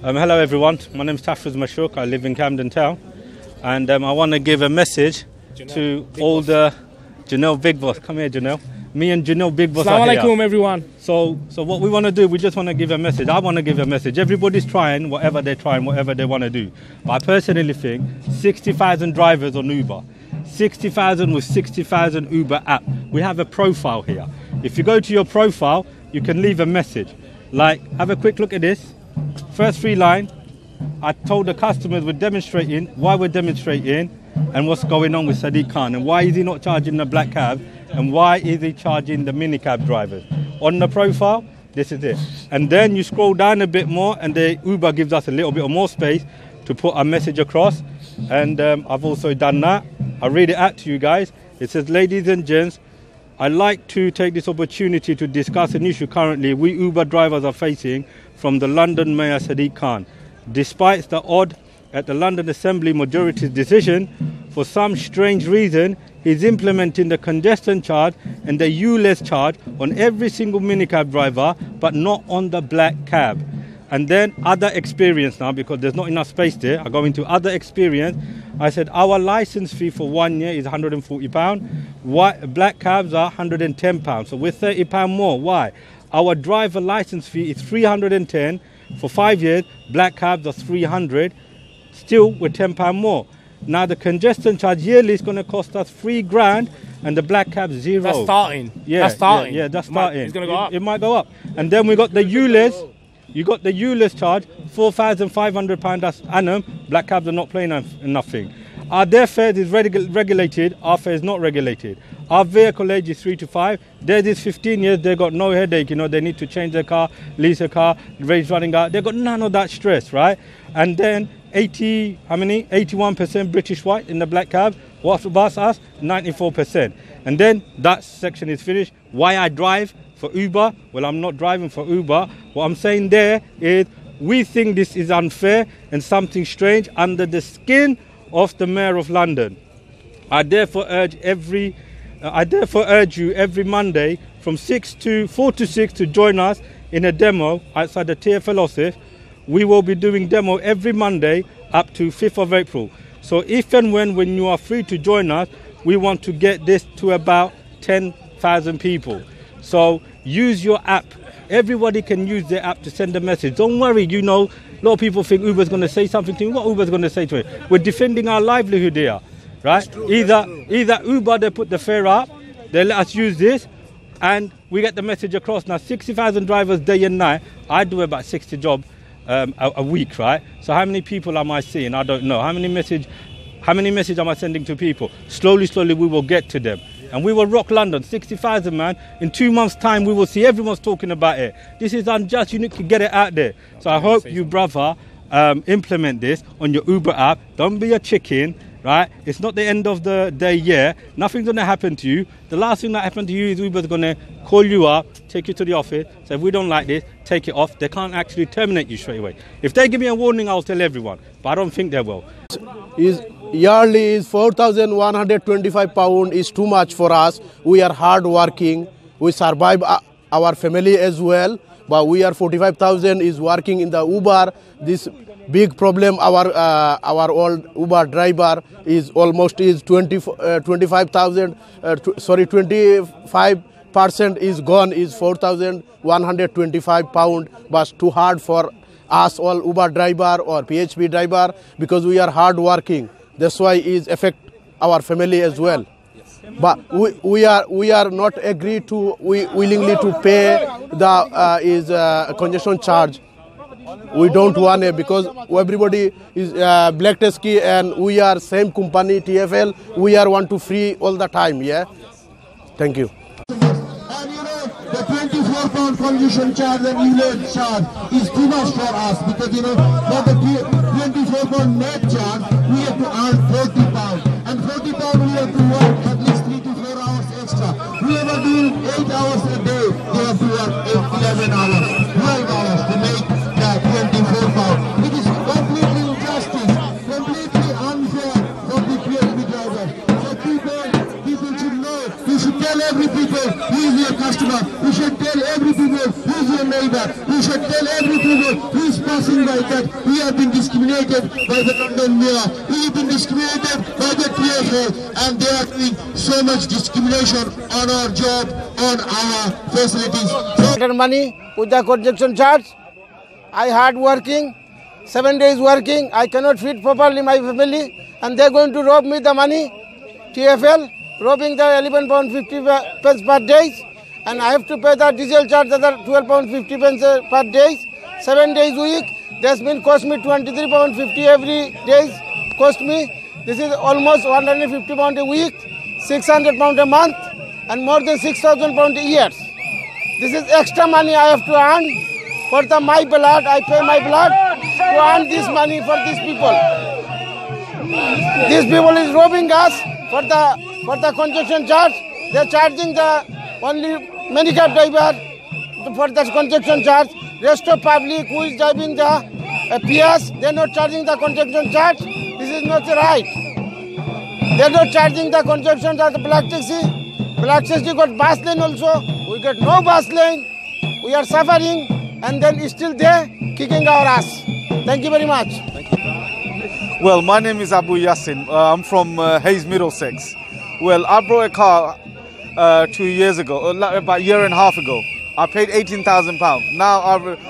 Hello everyone, my name is Tafriz Mashuk, I live in Camden Town, and I want to give a message to all the Janelle Big Boss. Come here, Janelle. Me and Janelle Big Boss are here. Assalamu alaikum everyone. So what we want to do, we just want to give a message. I want to give a message. Everybody's trying whatever they're trying, whatever they want to do. But I personally think 60,000 drivers on Uber, 60,000 with 60,000 Uber app. We have a profile here. If you go to your profile, you can leave a message. Like, have a quick look at this. First three line, I told the customers we're demonstrating, why we're demonstrating, and what's going on with Sadiq Khan, and why is he not charging the black cab, and why is he charging the minicab drivers. On the profile, this is it. And then you scroll down a bit more, and the Uber gives us a little bit more space to put our message across. And I've also done that. I'll read it out to you guys. It says, ladies and gents, I'd like to take this opportunity to discuss an issue currently we Uber drivers are facing from the London Mayor Sadiq Khan. Despite the odd at the London Assembly majority's decision, for some strange reason, he's implementing the congestion charge and the U-less charge on every single minicab driver, but not on the black cab. And then other experience now, because there's not enough space there, I go into other experience. I said our license fee for 1 year is £140. Black cabs are £110. So we're £30 more. Why? Our driver license fee is £310 for 5 years. Black cabs are £300. Still, we're £10 more. Now the congestion charge yearly is going to cost us £3,000, and the black cab £0. That's starting. Yeah, that's starting. Yeah, that's starting. It's going to go up. It might go up. And then we got the U-less. You got the U-less charge, £4,500 that's annum. Black cabs are not paying nothing. Their fares is regulated, our fare is not regulated. Our vehicle age is 3 to 5. Theirs is 15 years, they got no headache, you know, they need to change their car, lease a car, rates running out. They got none of that stress, right? And then 81% British white in the black cab. What's about us? 94%. And then that section is finished. Why I drive for Uber? Well, I'm not driving for Uber. What I'm saying there is we think this is unfair and something strange under the skin of the Mayor of London. I therefore urge you every Monday from 4 to 6 to join us in a demo outside the TfL office. We will be doing demo every Monday up to 5th of April. So if and when you are free to join us, we want to get this to about 10,000 people. So use your app. Everybody can use their app to send a message. Don't worry, you know, a lot of people think Uber's going to say something to you. What Uber's going to say to it? We're defending our livelihood here, right? Either Uber, they put the fare up, they let us use this, and we get the message across. Now, 60,000 drivers day and night. I do about 60 jobs a week, right? So how many people am I seeing? I don't know. How many message am I sending to people? Slowly, we will get to them. And we will rock London, 60,000, man. In 2 months' time, we will see everyone's talking about it. This is unjust. You need to get it out there. So I hope you, brother, implement this on your Uber app. Don't be a chicken, right? It's not the end of the day yet. Nothing's going to happen to you. The last thing that happened to you is Uber's going to call you up, take you to the office, say, if we don't like this, take it off. They can't actually terminate you straight away. If they give me a warning, I'll tell everyone. But I don't think they will. Yearly is £4,125 is too much for us. We are hard working. We survive our family as well. But we are 45,000 is working in the Uber. This big problem. Our old Uber driver is almost 25,000. 25% is gone. Is £4,125. But too hard for us all Uber driver or PHP driver because we are hard working. That's why it affect our family as well. Yes. But we are not agreed to willingly to pay the congestion charge. We don't want it because everybody is black taxi and we are same company TfL. We are want to free all the time. Yeah. Thank you. And you know the £24 congestion charge and U-lane charge is too much for us because you know for the £24 net charge we have to earn £40 and £40 we have to work at least 3 to 4 hours extra. We are doing 8 hours a day. They have to work 11 hours. Well, should tell every people who's your neighbor. You should tell every people who's passing by that we have been discriminated by the London mayor. We have been discriminated by the TFL, and they are doing so much discrimination on our job, on our facilities. Money with the congestion charge. I hard working, 7 days working. I cannot feed properly my family, and they're going to rob me the money. TFL robbing the £11.50 per day, and I have to pay the diesel charge at £12.50 per day. 7 days a week. That's been cost me £23.50 every day. Cost me. This is almost £150 a week, £600 a month, and more than £6,000 a year. This is extra money I have to earn for my blood. I pay my blood to earn this money for these people. These people is robbing us for the congestion charge. They are charging the only medical driver for the congestion charge. Rest of public who is driving the PS, they are not charging the congestion charge. This is not right. They are not charging the congestion charge. The black taxi. Black taxi got bus lane also. We got no bus lane. We are suffering, and then it's still there kicking our ass. Thank you very much. Well, my name is Abu Yassin. I'm from Hayes, Middlesex. Well, I bought a car 2 years ago, about a year and a half ago. I paid £18,000. Now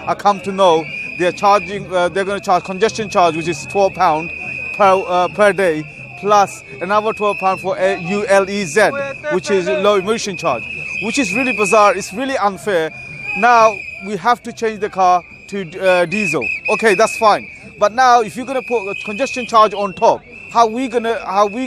I come to know they're charging. They're going to charge congestion charge, which is £12 per day, plus another £12 for ULEZ, which is low emission charge, which is really bizarre. It's really unfair. Now we have to change the car to diesel. Okay, that's fine. But now, if you're going to put a congestion charge on top, how are we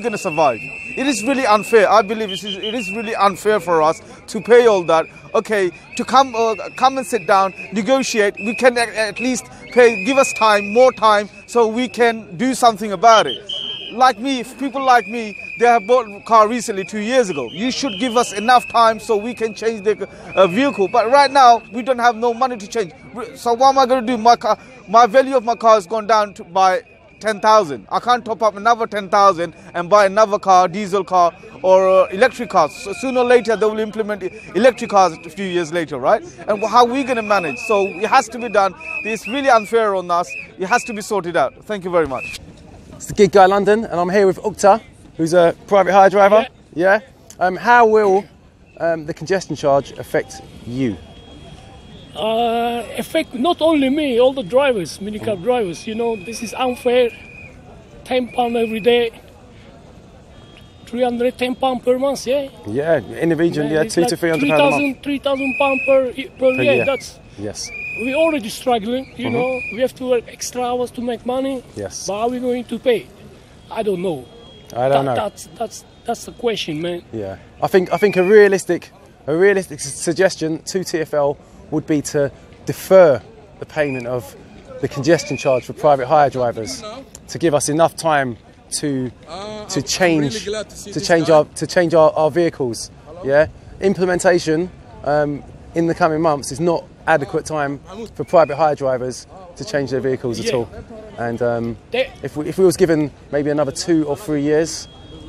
gonna survive? It is really unfair. I believe it is really unfair for us to pay all that. Okay, to come and sit down, negotiate. We can at least give us time, more time, so we can do something about it. Like me, people like me, they have bought a car recently 2 years ago. You should give us enough time so we can change the vehicle. But right now, we don't have no money to change. So what am I going to do? My value of my car has gone down by 10,000. I can't top up another 10,000 and buy another car, diesel car or electric cars. So sooner or later, they will implement electric cars a few years later, right? And how are we going to manage? So it has to be done. It's really unfair on us. It has to be sorted out. Thank you very much. It's the Gig Guy London, and I'm here with Ukta, who's a private hire driver. Yeah. How will the congestion charge affect you? Affect not only me, all the drivers, minicab drivers. You know, this is unfair. £10 every day, £310 per month. Yeah. Yeah, in the region, yeah, £200 to £300 a month. £3,000 per year. That's yes. We're already struggling. You know, we have to work extra hours to make money. Yes. But are we going to pay? I don't know. I don't know. That's the question, man. Yeah. I think a realistic suggestion to TFL would be to defer the payment of the congestion charge for private hire drivers to give us enough time to change our vehicles. Yeah. Implementation in the coming months is not adequate time for private hire drivers to change their vehicles at all. And if we was given maybe another 2 or 3 years,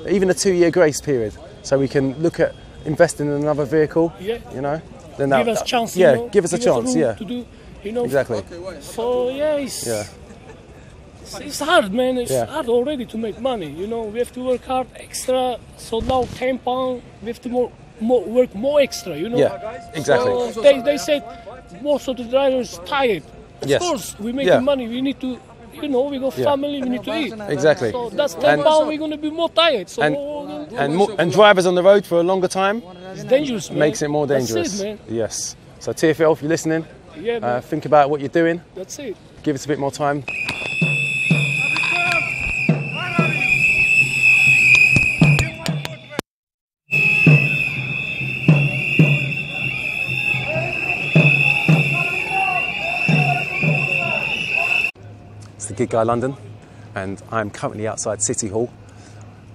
even a 2-year grace period, so we can look at investing in another vehicle, you know, then give us a chance. Yeah, you know, give us a chance. Yeah, to do, you know. Exactly. So it's hard, man. It's hard already to make money. You know, we have to work hard extra. So now £10, we have to work more extra. You know. Yeah, exactly. So they said most of the drivers tired. Of course, we're making money. We need to. You know, we got family, we need to eat. Exactly. So that's £10, we're going to be more tired. So and drivers on the road for a longer time, it's dangerous, man. Makes it more dangerous. That's it, man. Yes. So TFL, if you're listening, think about what you're doing. That's it. Give us a bit more time. It's the Gig Guy London, and I'm currently outside City Hall,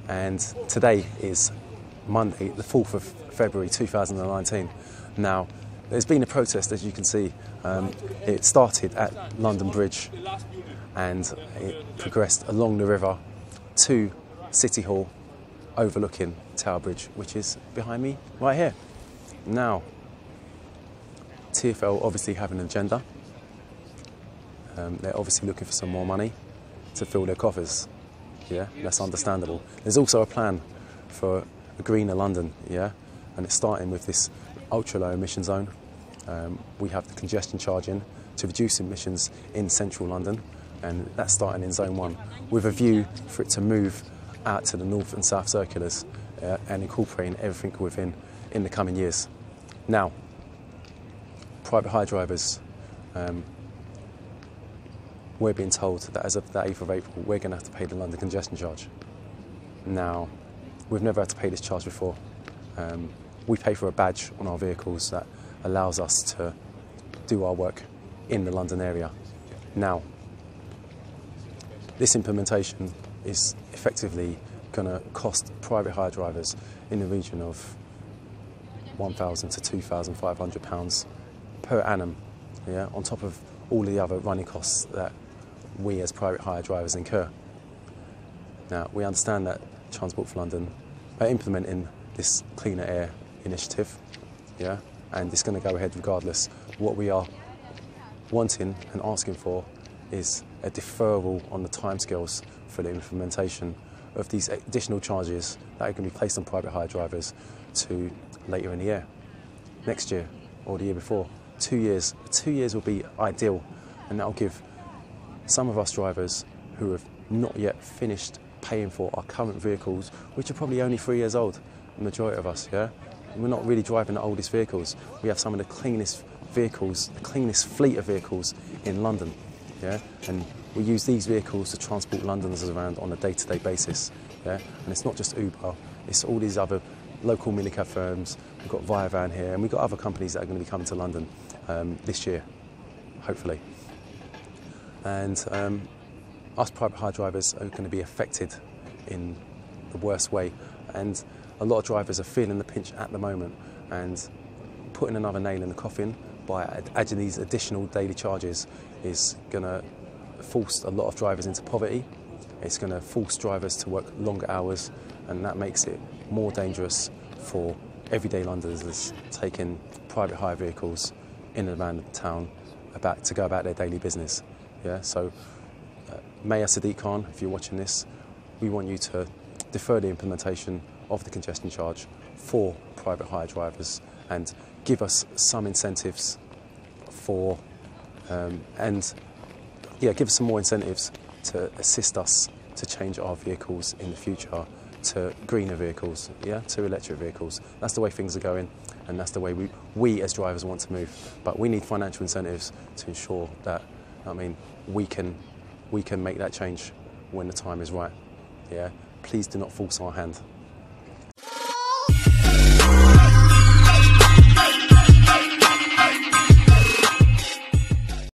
and today is Monday, the 4th of February 2019. Now, there's been a protest, as you can see. It started at London Bridge and it progressed along the river to City Hall, overlooking Tower Bridge, which is behind me right here. Now, TfL obviously have an agenda. They're obviously looking for some more money to fill their coffers. Yeah, that's understandable. There's also a plan for a greener London, yeah, and it's starting with this ultra low emission zone. We have the congestion charge in to reduce emissions in central London, and that's starting in zone 1 with a view for it to move out to the north and south circulars and incorporating everything within in the coming years. Now, private hire drivers, we're being told that as of the 8th of April, we're going to have to pay the London congestion charge. Now, we've never had to pay this charge before. We pay for a badge on our vehicles that allows us to do our work in the London area. Now, this implementation is effectively going to cost private hire drivers in the region of £1,000 to £2,500 per annum, yeah, on top of all the other running costs that we as private hire drivers incur. Now, we understand that Transport for London are implementing this cleaner air initiative, yeah, and it's going to go ahead regardless. What we are wanting and asking for is a deferral on the timescales for the implementation of these additional charges that are going to be placed on private hire drivers to later in the year, next year or the year before. 2 years. 2 years will be ideal, and that will give some of us drivers who have not yet finished paying for our current vehicles, which are probably only 3 years old, the majority of us, yeah? We're not really driving the oldest vehicles. We have some of the cleanest vehicles, the cleanest fleet of vehicles in London, yeah? And we use these vehicles to transport Londoners around on a day-to-day basis, yeah? And it's not just Uber, it's all these other local minicab firms. We've got ViaVan here, and we've got other companies that are going to be coming to London this year, hopefully. And us private hire drivers are going to be affected in the worst way, and a lot of drivers are feeling the pinch at the moment, and putting another nail in the coffin by adding these additional daily charges is going to force a lot of drivers into poverty. It's going to force drivers to work longer hours, and that makes it more dangerous for everyday Londoners taking private hire vehicles in and around the town to go about their daily business. Yeah, so Mayor Sadiq Khan, if you're watching this, we want you to defer the implementation of the congestion charge for private hire drivers and give us some incentives for, give us some more incentives to assist us to change our vehicles in the future to greener vehicles, yeah, to electric vehicles. That's the way things are going, and that's the way we as drivers want to move. But we need financial incentives to ensure that, we can make that change when the time is right. Yeah, please do not force our hand.